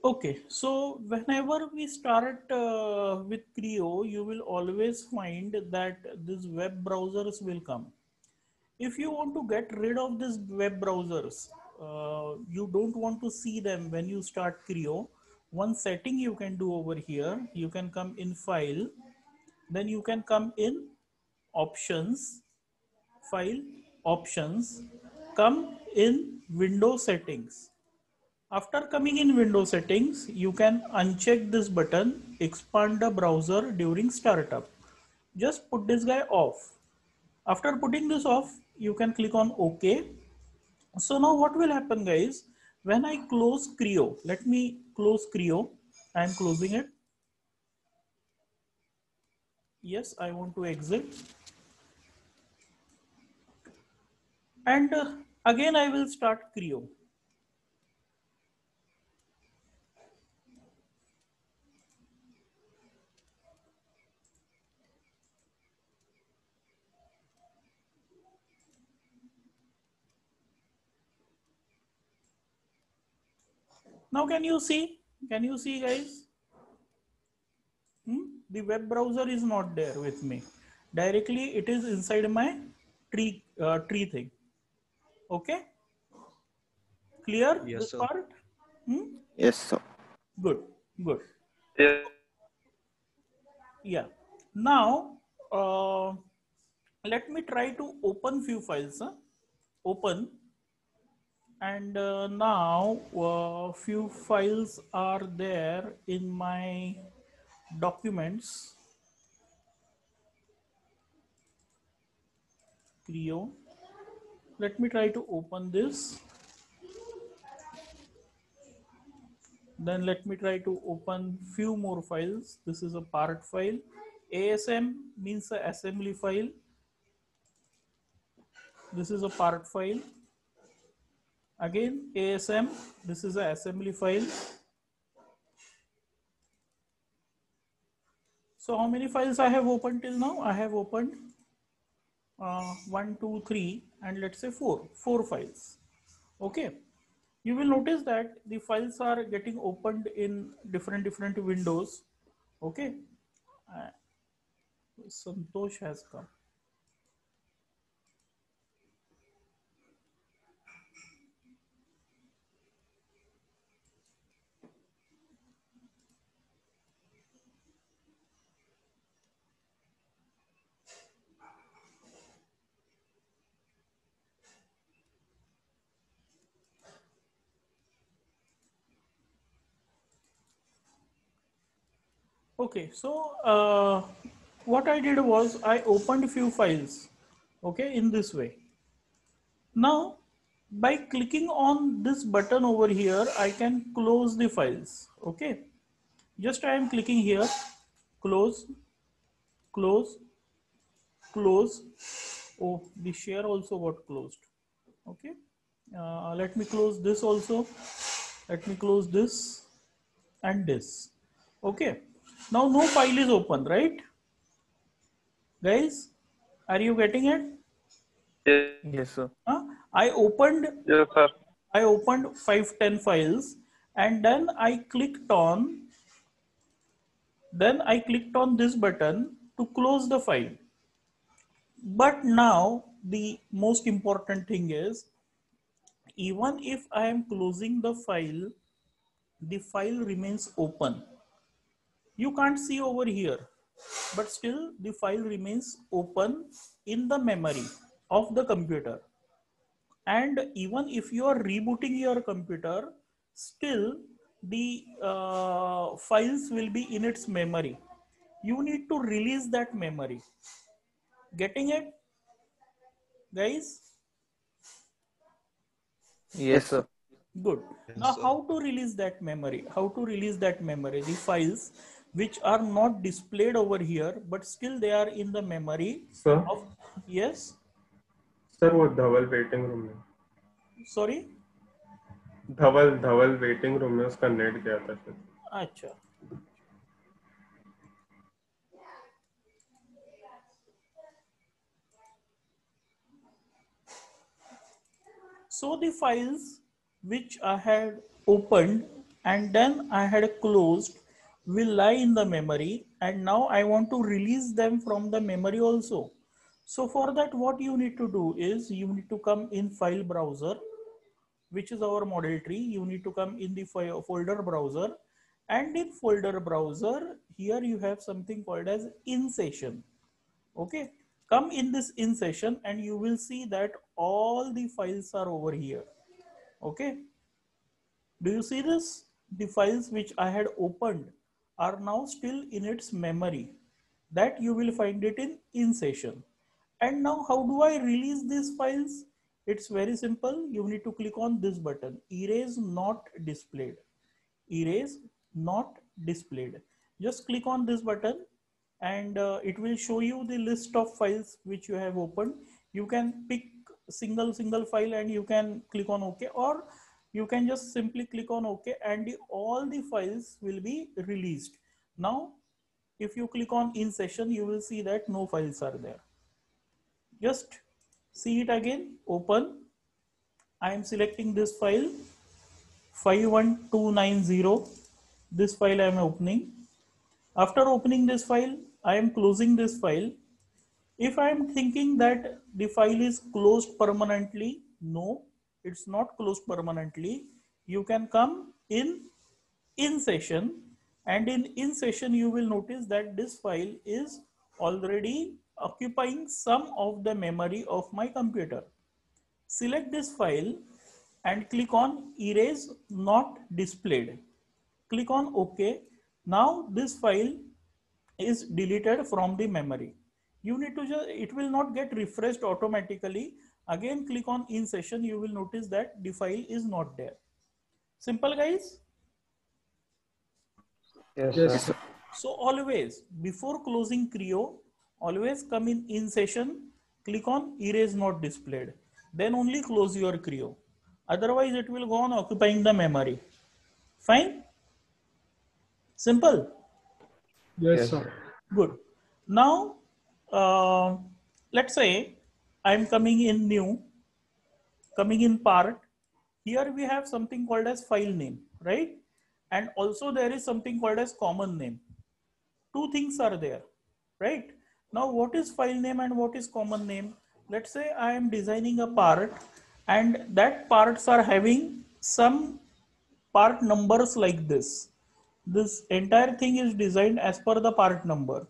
Okay, so whenever we start with Creo, you will always find that these web browsers will come. If you want to get rid of these web browsers, you don't want to see them when you start Creo. One setting you can do over here, you can come in File, then you can come in Options, File, Options, come in Window Settings. After coming in window settings, you can uncheck this button, expand the browser during startup. Just put this guy off. After putting this off, you can click on OK. So now what will happen guys, when I close Creo, let me close Creo. I am closing it. Yes, I want to exit. And again, I will start Creo. Now can you see? Can you see guys? The web browser is not there with me. Directly it is inside my tree thing. Okay, clear Yes, this sir. part? Yes, sir. Good, good. Yes. Yeah. Now let me try to open few files. Open, and now few files are there in my documents. Creo. Let me try to open this. Then let me try to open few more files. This is a part file. ASM means a assembly file. This is a part file. Again ASM, this is a assembly file. So how many files I have opened till now? I have opened 1, 2, 3, and let's say 4 files. Okay. You will notice that the files are getting opened in different windows. Okay. Santosh has come. Okay, so what I did was I opened a few files, okay, in this way. Now, by clicking on this button over here, I can close the files, okay. Just I am clicking here, close, close, close. Oh, the share also got closed, okay. Let me close this also. Let me close this and this, okay. Now no file is open, right? Guys, are you getting it? Yes, sir. I opened Yes, sir. I opened 5-10 files, and then I clicked on this button to close the file. But now the most important thing is, even if I am closing the file remains open. You can't see over here, but still the file remains open in the memory of the computer. And even if you are rebooting your computer, still the files will be in its memory. You need to release that memory. Getting it, guys? Yes, Yes, sir. sir. Good. Yes, Now sir. how to release that memory? How to release that memory? The files which are not displayed over here, but still they are in the memory sir of, yes, sir वो धवल waiting room में sorry, धवल धवल waiting room में उसका net गया था sir. acha. So the files which I had opened and then I had closed will lie in the memory, and now I want to release them from the memory also. So for that, what you need to do is you need to come in file browser, which is our model tree. You need to come in the folder browser, and in folder browser, here you have something called as in session. Okay, come in this in session and you will see that all the files are over here. Okay, do you see this? The files which I had opened are now still in its memory. That you will find it in session. And now how do I release these files? It's very simple. You need to click on this button, erase not displayed. Erase not displayed. Just click on this button and it will show you the list of files which you have opened. You can pick single file and you can click on OK, or you can just simply click on OK and all the files will be released. Now, if you click on in session, you will see that no files are there. Just see it again, open. I am selecting this file 51290. This file I am opening. After opening this file, I am closing this file. If I am thinking that the file is closed permanently, no, it's not closed permanently. You can come in session, and in session you will notice that this file is already occupying some of the memory of my computer. Select this file and click on erase not displayed. Click on OK. Now this file is deleted from the memory. You need to just, it will not get refreshed automatically. Again, click on in session. You will notice that the file is not there. Simple, guys. Yes, sir. So always before closing Creo, always come in session, click on erase not displayed. Then only close your Creo. Otherwise it will go on occupying the memory. Fine? Simple? Yes, sir. Good. Now, let's say I'm coming in new, coming in part. Here we have something called as file name, right? And also there is something called as common name. Two things are there, right? Now, what is file name and what is common name? Let's say I am designing a part and that parts are having some part numbers like this. This entire thing is designed as per the part number.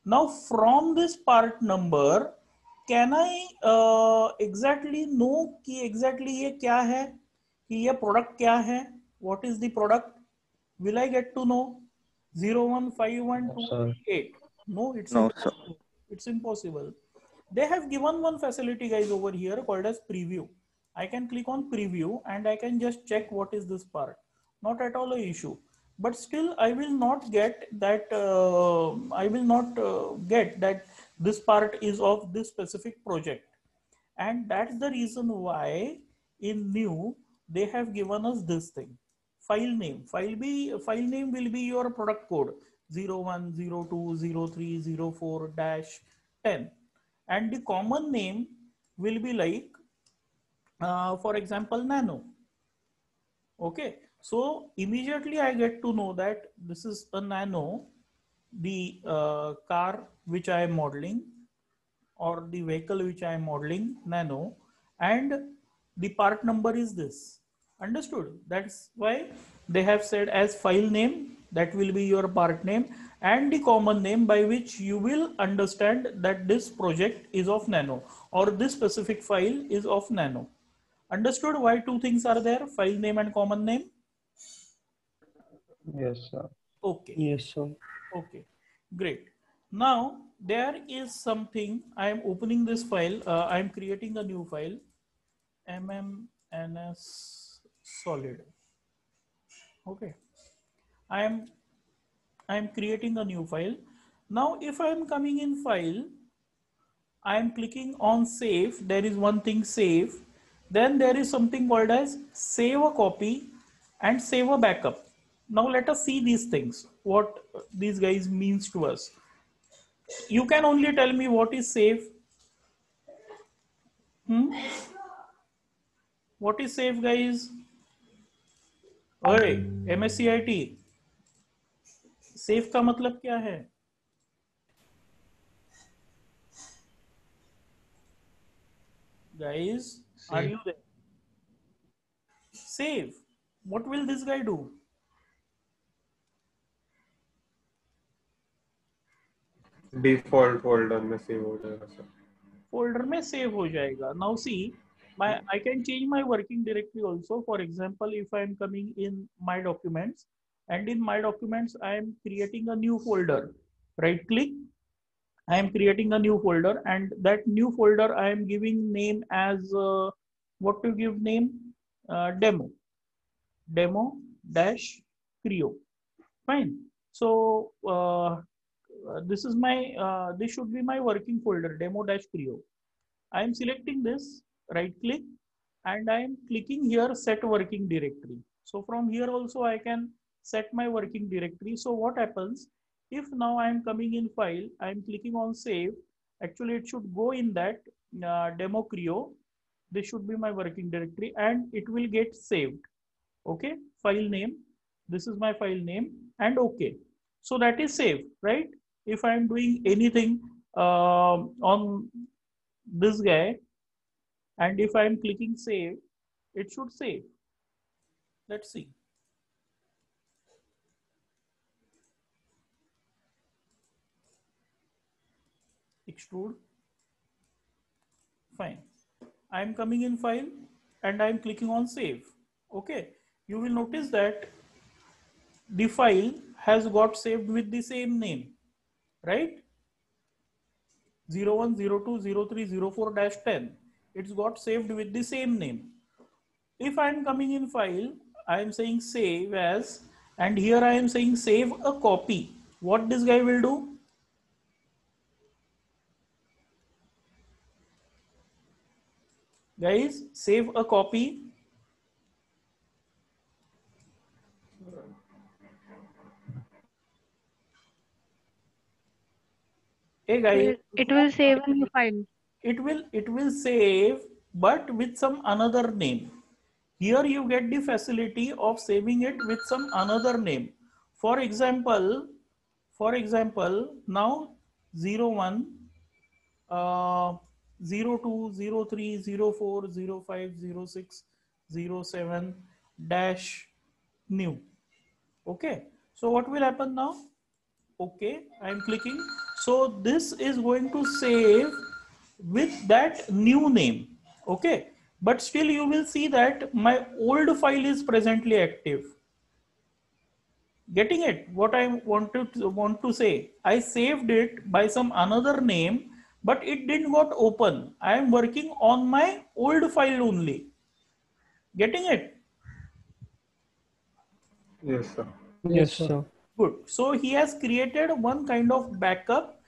Now, from this part number, can I exactly know कि exactly ये क्या है, कि ये product क्या है? What is the product? Will I get to know? 0151238. No, it's No, sir. impossible. It's impossible. They have given one facility, guys, over here called as preview. I can click on preview and I can just check what is this part. Not at all an issue. But still, I will not get that. Get that this part is of this specific project, and that's the reason why in new they have given us this thing. File name. File name will be your product code 01020304-10, and the common name will be like for example nano. Okay, so immediately I get to know that this is a nano, the car which I am modeling, or the vehicle which I am modeling, nano, and the part number is this. Understood? That's why they have said as file name, that will be your part name, and the common name by which you will understand that this project is of nano, or this specific file is of nano. Understood why two things are there, file name and common name? Yes, sir. Okay. Yes, sir. Okay, great. Now there is something, I am opening this file, I am creating a new file, mmns solid. Okay, I am creating a new file. Now if I am coming in file, I am clicking on save. There is one thing, save. Then there is something called as save a copy and save a backup. Now let us see these things, what these guys means to us. You can only tell me what is save. What is save, guys? ओए MSCIT, save का मतलब क्या है? Guys, are you there? Save. What will this guy do? Default folder में save हो जाएगा sir. Folder में save हो जाएगा. Now see, I can change my working directory also. For example, if I am coming in my documents, and in my documents I am creating a new folder. Right click, I am creating a new folder, and that new folder I am giving name as what to give name? Demo dash Creo. Fine. So this is my this should be my working folder, demo dash Creo. I am selecting this, right click, and I am clicking here set working directory. So from here also I can set my working directory. So what happens if now I am coming in file, I am clicking on save, actually it should go in that demo Creo. This should be my working directory and it will get saved. Okay, file name, this is my file name, and okay, so that is saved, right? If I am doing anything on this guy, and if I am clicking save, it should save. Let's see. Extrude. Fine. I am coming in file and I am clicking on save. Okay. You will notice that the file has got saved with the same name, right? 01020304-10. It's got saved with the same name. If I am coming in file, I am saying save as, and here I am saying save a copy. What this guy will do? Guys, save a copy. Hey guys, It will save a new file. it will save, but with some another name. Here you get the facility of saving it with some another name. For example, now 01 02 03 04 05 06 07 dash new. Okay, so what will happen now? Okay, I am clicking. So this is going to save with that new name. Okay, but still you will see that my old file is presently active. Getting it? What I want to say, I saved it by some another name, but it didn't got open. I am working on my old file only. Getting it? Yes sir. Yes, sir. Good. So he has created one kind of backup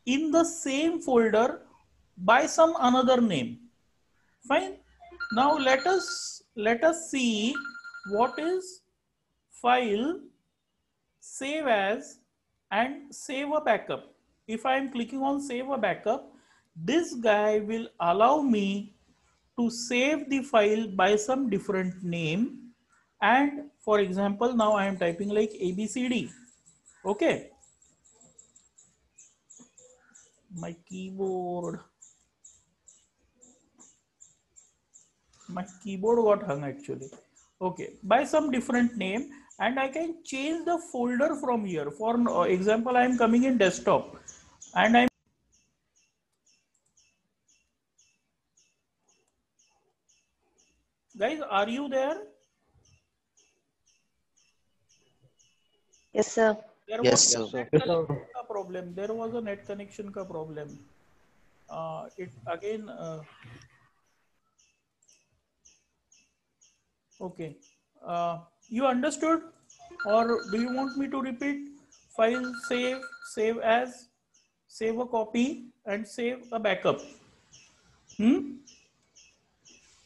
in the same folder by some another name. Fine. Now let us see what is file, save as, and save a backup. If I am clicking on save a backup, this guy will allow me to save the file by some different name. And for example, now I am typing like ABCD. Okay. My keyboard got hung actually. Okay, by some different name, and I can change the folder from here. For example, I am coming in desktop, and I'm guys, are you there? Yes, sir. There Yes, was sir. a net connection ka problem. There was a net connection ka problem. It again. Okay. You understood, or do you want me to repeat? File, save as, save a copy, and save a backup.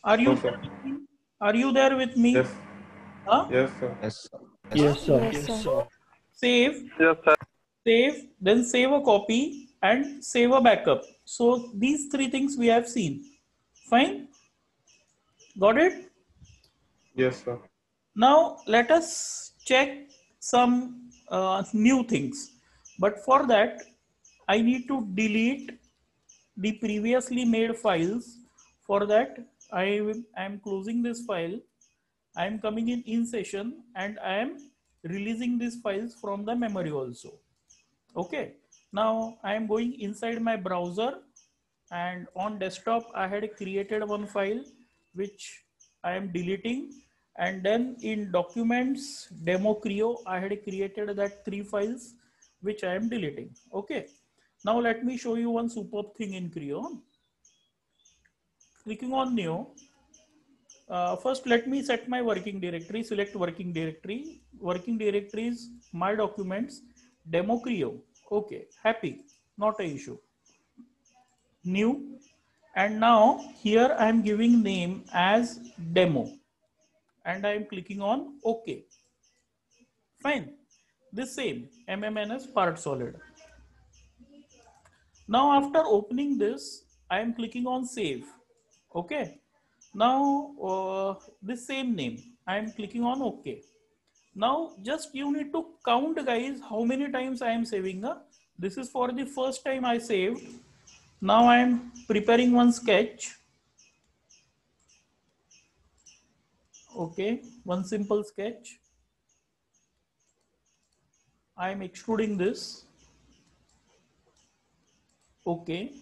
Are you No, sir. Are you there with me? Yes. Huh? Yes sir. Yes, sir. Yes, sir. Save, Yes sir. save, then save a copy and save a backup. So these three things we have seen. Fine. Got it? Yes sir. Now let us check some new things. But for that, I need to delete the previously made files. For that, I am closing this file. I am coming in session and I am releasing these files from the memory also. Okay. Now I am going inside my browser, and on desktop I had created one file which I am deleting, and then in documents demo Creo I had created that 3 files which I am deleting. Okay. Now let me show you one superb thing in Creo. Clicking on new. First, let me set my working directory. Select working directory. Working directory is my documents, demo Creo. Okay, happy, not a issue. New, and now here I am giving name as demo, and I am clicking on OK. Fine. The same MMNS part solid. Now after opening this, I am clicking on save. Okay. Now the same name, I am clicking on OK. Now just you need to count, guys, how many times I am saving. This is for the first time I saved. Now I am preparing one sketch. Okay, one simple sketch. I am extruding this. Okay.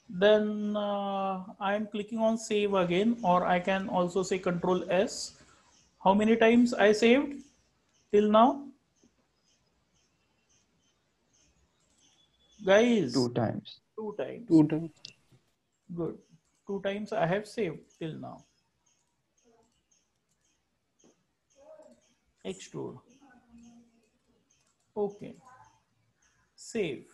Then I am clicking on save again, or I can also say Control S. How many times I saved till now? Guys, 2 times. 2 times. 2 times. Good. 2 times I have saved till now. Extrude. Okay. Save.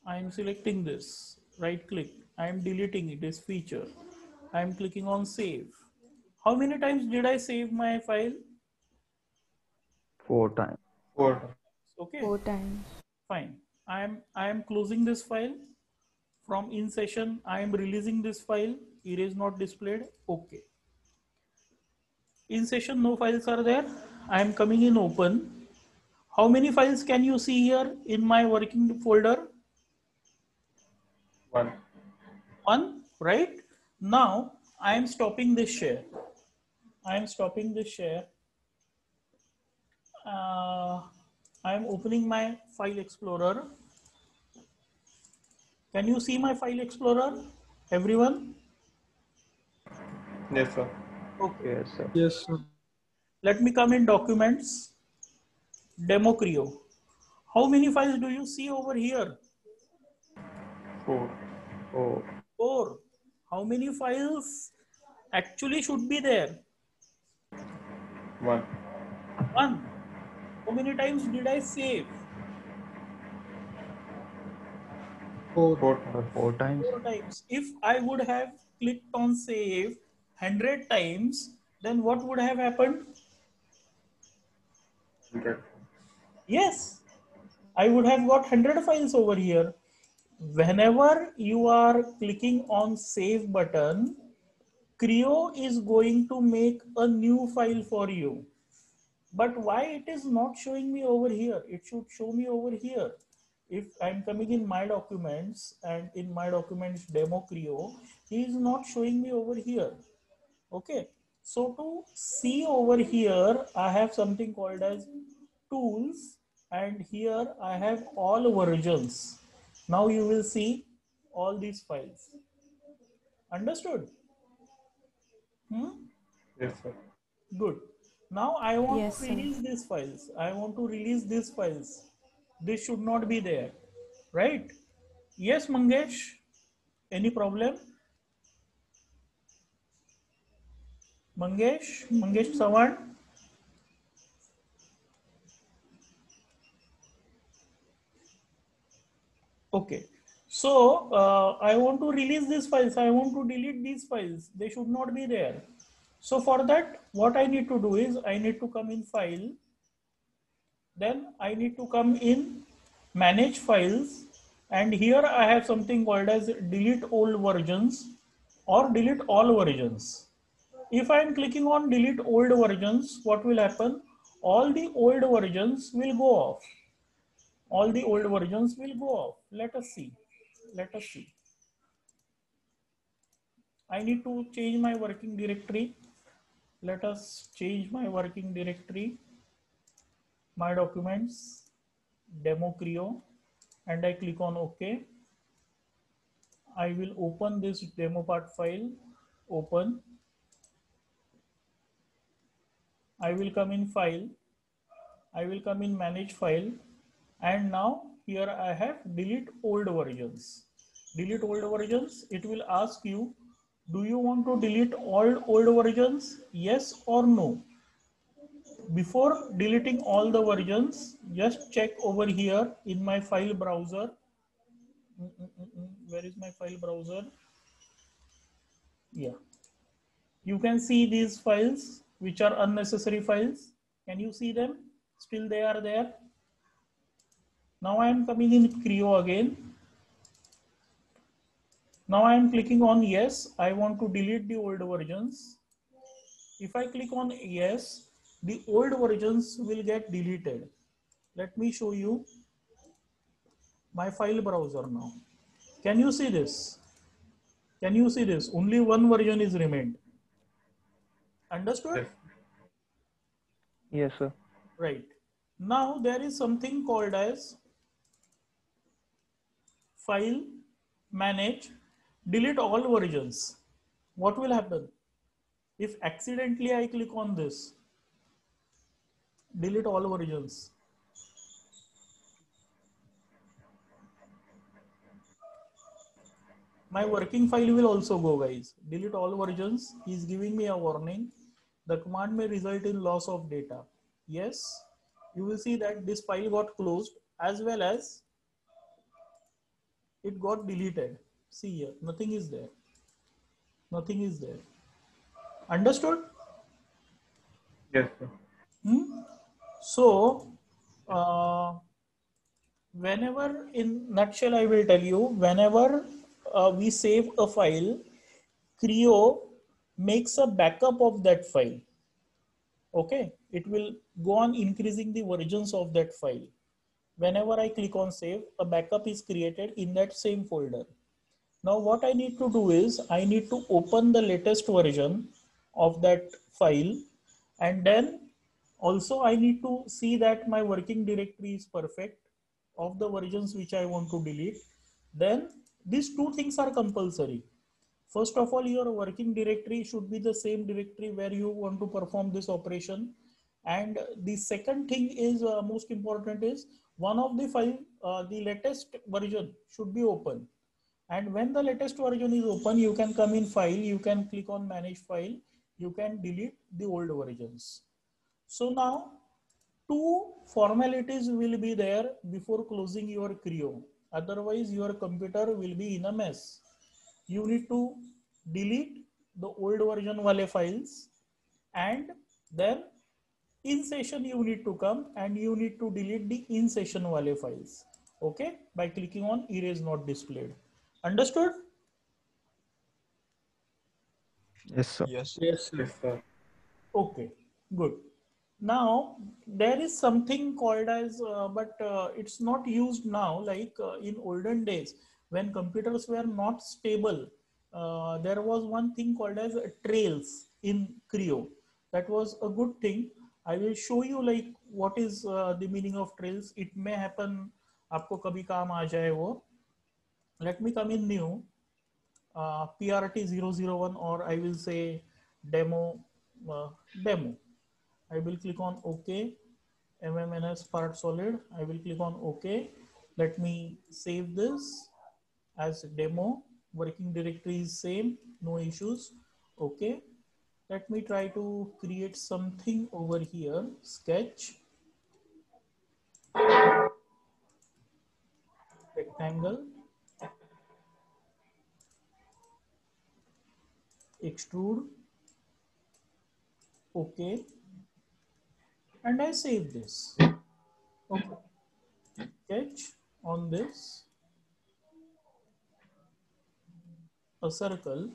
I am selecting this. Right click. I am deleting it as feature. I am clicking on save. How many times did I save my file? 4 times. 4. Okay. 4 times. Fine. I am closing this file. From in session, I am releasing this file. Erase not displayed. Okay. In session, no files are there. I am coming in open. How many files can you see here in my working folder? 1. 1, right? Now I am stopping this share. I am stopping this share. I am opening my file explorer. Can you see my file explorer, everyone? Yes, sir. Okay. Yes, sir. Yes, sir. Let me come in documents, demo Creo. How many files do you see over here? 4. Oh, 4. How many files actually should be there? 1. 1. How many times did I save? 4. 4. 4 times. 4 times. If I would have clicked on save 100 times, then what would have happened? 100. Yes, I would have got 100 files over here. Whenever you are clicking on save button, Creo is going to make a new file for you. But why it is not showing me over here? It should show me over here. If I'm coming in my documents and in my documents demo Creo, he is not showing me over here. Okay. So to see over here, I have something called as tools, and here I have all versions. Now you will see all these files. Understood? Yes, sir. Good. Now I want Yes, to sir. release these files. I want to release these files. This should not be there, right? Yes, Mangesh. Any problem? Mangesh Sawan. Okay. So I want to release these files. I want to delete these files. They should not be there. So for that, what I need to do is I need to come in file. Then I need to come in manage files. And here I have something called as delete old versions or delete all versions. If I am clicking on delete old versions, what will happen? All the old versions will go off. All the old versions will go off. Let us see. Let us see. I need to change my working directory. Let us change my working directory, my documents, demo Creo, and I click on OK. I will open this demo part file, open. I will come in file. I will come in manage file. And now here I have delete old versions. Delete old versions. It will ask you, do you want to delete all old versions? Yes or no? Before deleting all the versions, just check over here in my file browser. Where is my file browser? Yeah. You can see these files, which are unnecessary files. Can you see them? Still they are there. Now I am coming in Creo again. Now I am clicking on yes. I want to delete the old versions. If I click on yes, the old versions will get deleted. Let me show you my file browser now. Can you see this? Can you see this? Only one version is remained. Understood? Yes. Yes, sir. Right. Now there is something called as file, manage, delete all versions. What will happen? If accidentally I click on this, delete all versions. My working file will also go, guys. Delete all versions. He's giving me a warning. The command may result in loss of data. Yes, you will see that this file got closed as well as it got deleted. See here, nothing is there. Nothing is there. Understood? Yes, sir. So, whenever, in nutshell, I will tell you, whenever we save a file, Creo makes a backup of that file. Okay, it will go on increasing the versions of that file. Whenever I click on save, a backup is created in that same folder. Now what I need to do is I need to open the latest version of that file, and then also I need to see that my working directory is perfect of the versions which I want to delete. Then these two things are compulsory. First of all, your working directory should be the same directory where you want to perform this operation. And the second thing is most important is one of the file, the latest version should be open. And when the latest version is open, you can come in file, you can click on manage file, you can delete the old versions. So now two formalities will be there before closing your Creo. Otherwise your computer will be in a mess. You need to delete the old version wale files, and then in session you need to come and you need to delete the in session wale files. Okay, by clicking on erase not displayed. Understood? Yes, sir. Yes, Yes, sir. Okay, good. Now there is something called as, but it's not used now, like in olden days when computers were not stable. There was one thing called as trails in Creo. That was a good thing. I will show you like what is the meaning of trails. It may happen आपको कभी काम आ जाए वो. Let me come in new. PRT001, or I will say demo. Demo. I will click on OK. MMNS part solid. I will click on OK. Let me save this as demo. Working directory is same, no issues. OK. Let me try to create something over here. Sketch. Rectangle. Extrude. OK. And I save this. Okay. Sketch on this. A circle.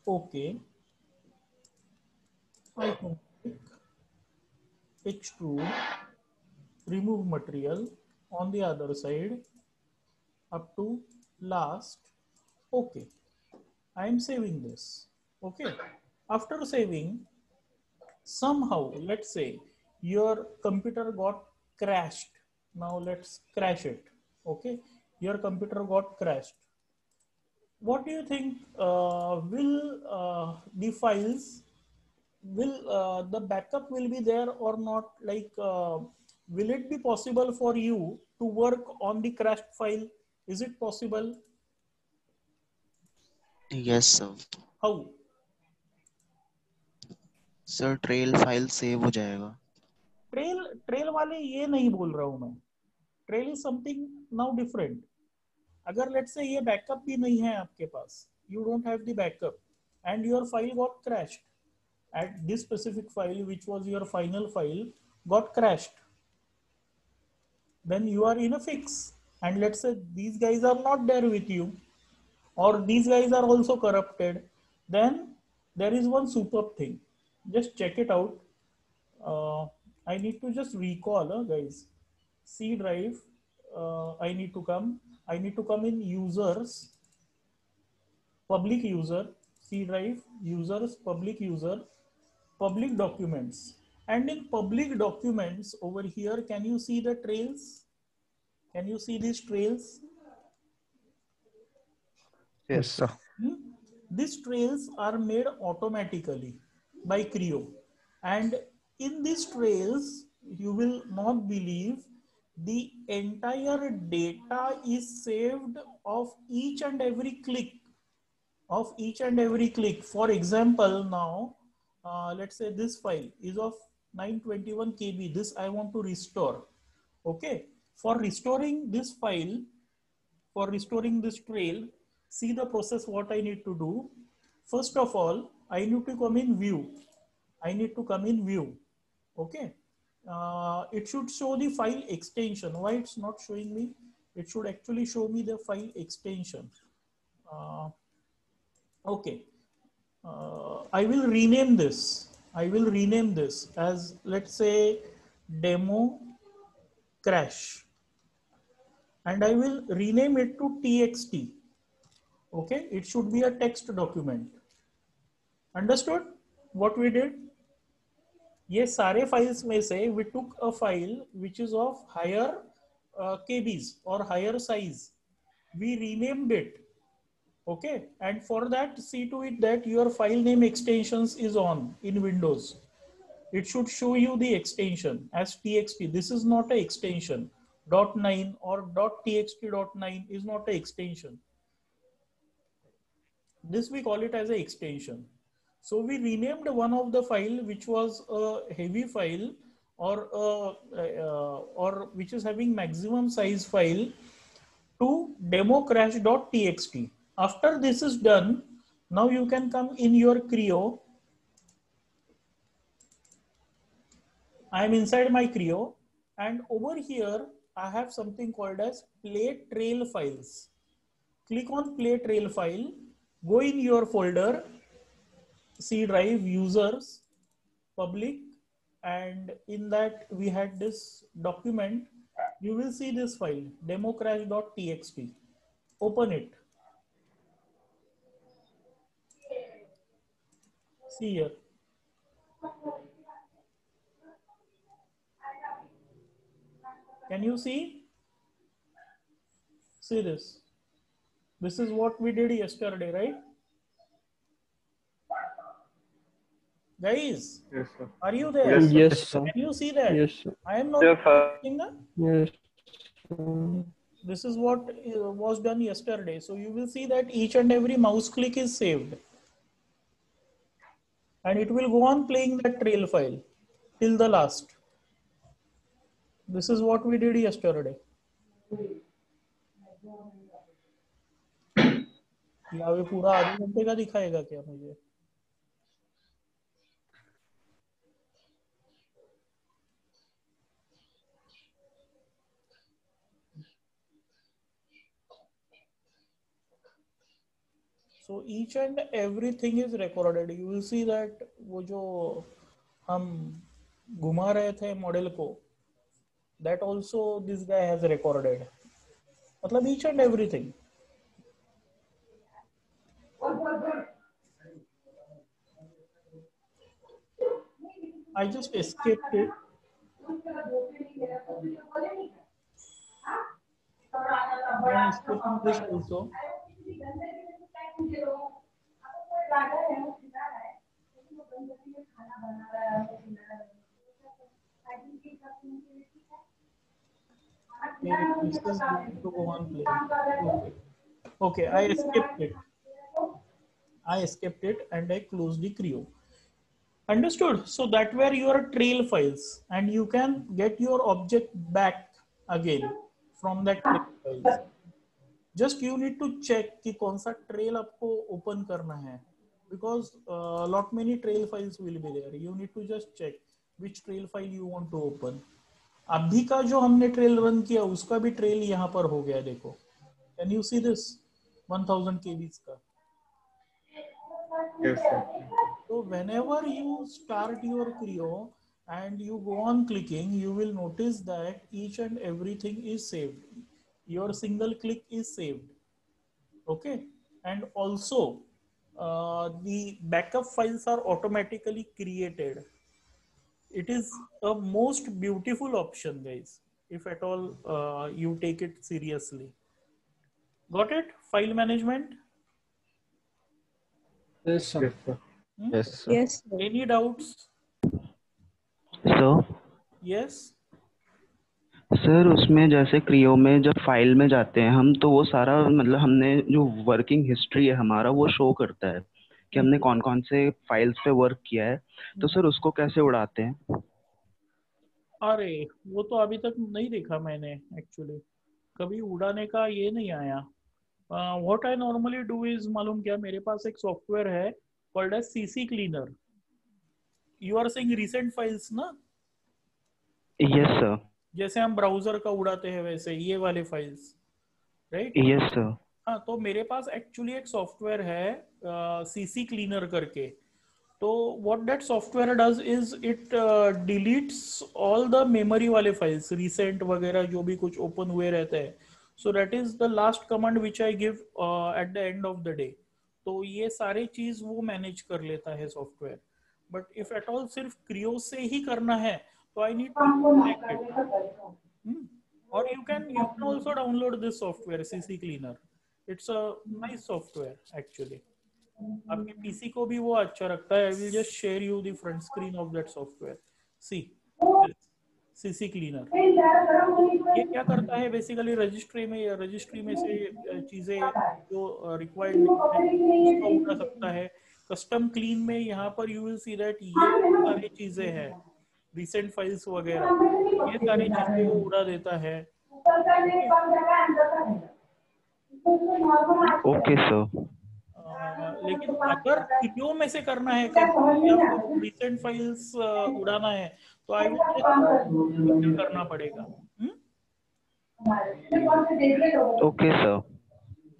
Okay, I can click extrude, remove material on the other side up to last. Okay, I am saving this. Okay, after saving, somehow, let's say your computer got crashed. Now let's crash it. Okay, your computer got crashed. What do you think? Will the files, will the backup will be there or not? Like, will it be possible for you to work on the crashed file? Is it possible? Yes, sir. How? Sir trail file save हो जाएगा. Trail trail वाले ये नहीं बोल रहा हूं मैं. Trail is something now different. अगर लेट्स से ये बैकअप भी नहीं है आपके पास, you don't have the backup and your file got crashed at this specific file, which was your final file, got crashed, then you are in a fix. And let's say these guys are not there with you, or these guys are also corrupted, then there is one superb thing. Just check it out. I need to just recall, guys. C drive. I need to come in users, public user, C drive, users, public user, public documents. And in public documents over here, can you see the trails? Can you see these trails? Yes, sir. These trails are made automatically by Creo. And in these trails, you will not believe, the entire data is saved of each and every click. For example, now, let's say this file is of 921 KB. This I want to restore. Okay. For restoring this file, for restoring this trail, see the process what I need to do. First of all, I need to come in view. Okay. It should show the file extension. Why it's not showing me? It should actually show me the file extension. Okay. I will rename this. As, let's say, demo crash. And I will rename it to txt. Okay, it should be a text document. Understood what we did? ये सारे files में से we took a file which is of higher KBs or higher size. We renamed it. Okay, and for that, see to it that your file name extensions is on in Windows. It should show you the extension as txt. This is not an extension. .9 or .txt.9 is not an extension. This we call it as an extension. So we renamed one of the file which was a heavy file or which is having maximum size file to democrash.txt. After this is done, now you can come in your Creo. I am inside my Creo, and over here I have something called as play trail files. Click on play trail file, go in your folder, C drive, users, public, and in that we had this document. You will see this file, democrash.txt. Open it. See here. Can you see? See this. This is what we did yesterday, right? Guys, Yes, sir. are you there? Yes, sir. Yes, sir. Can you see that? Yes, sir. I am not Yes, sir. seeing that. Yes, sir. This is what was done yesterday. So you will see that each and every mouse click is saved. And it will go on playing that trail file till the last. This is what we did yesterday. या वे पूरा आधे घंटे का दिखाएगा क्या मुझे? So each and everything is recorded. You will see that वो जो हम घुमा रहे थे मॉडल को, that also this guy has recorded. मतलब each and everything. I just escaped it. I am escaping this also. Okay, this is going to go on play. Okay, I escaped it. I escaped it and I closed the Creo. Understood? So that were your trail files, and you can get your object back again from that trail files. Just you need to check कि कौन सा trail आपको open करना है, because lot many trail files will be there. You need to just check which trail file you want to open. अभी का जो हमने trail run किया उसका भी trail यहाँ पर हो गया, देखो. Can you see this 1000 KB का? Yes, sir. So whenever you start your Creo and you go on clicking, you will notice that each and everything is saved. Your single click is saved. Okay. And also the backup files are automatically created. It is a most beautiful option, guys, if at all you take it seriously. Got it? File management? Yes, sir. Yes, sir. Yes, sir. Yes, sir. Any doubts? Sir Yes? Sir उसमें जैसे Creo में जब file में जाते हैं हम, तो वो सारा मतलब हमने जो वर्किंग हिस्ट्री है हमारा वो शो करता है कि हमने कौन कौन से फाइल्स पे वर्क किया है, तो सर उसको कैसे उड़ाते हैं? अरे वो तो अभी तक नहीं देखा मैंने, एक्चुअली कभी उड़ाने का ये नहीं आया. What I normally do is, मालूम क्या, मेरे पास एक सॉफ्टवेयर है called as CC cleaner. You are saying recent files ना, यस सर. जैसे हम ब्राउजर का उड़ाते हैं वैसे ये वाले फाइल्स, राइट? Yes sir. हाँ, तो मेरे पास एक्चुअली एक सॉफ्टवेयर है सीसी क्लीनर करके. तो what that software does is it deletes all the memory वाले फाइल्स, रिसेंट वगैरह जो भी कुछ ओपन हुए रहते हैं. So that is the last command which I give at the end of the day. तो ये सारे चीज वो मैनेज कर लेता है software. But if at all सिर्फ क्रियो से ही करना है तो आई नीड टू कनेक्ट इट. और you can also download this software CC Cleaner. It's a nice software actually. आपके पीसी को भी वो अच्छा रखता है. I will just share you the front screen of that software. See, CC Cleaner. ये क्या करता है बेसिकली, रजिस्ट्री में से चीजें जो रिक्वायर्ड उसको उठा सकता है. कस्टम क्लीन में यहाँ पर यू विल सी दैट ये सारी चीजें हैं, रिसेंट फाइल्स वगैरह, ये सारी चीजें वो उड़ा देता है. Okay sir. लेकिन अगर क्रियो में से करना है कभी रिसेंट फाइल्स उड़ाना है तो आई विल करना पड़ेगा. Okay sir.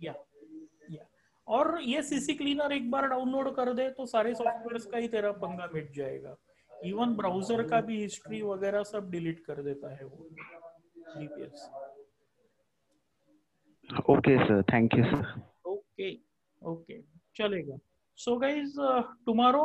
या और ये सीसी क्लीनर एक बार डाउनलोड कर दे तो सारे सॉफ्टवेयर्स का ही तेरा पंगा मिट जाएगा. इवन ब्राउजर का भी हिस्ट्री वगैरह सब डिलीट कर देता है वो GPS. Okay sir, thank you sir. Okay चलेगा. So guys, tomorrow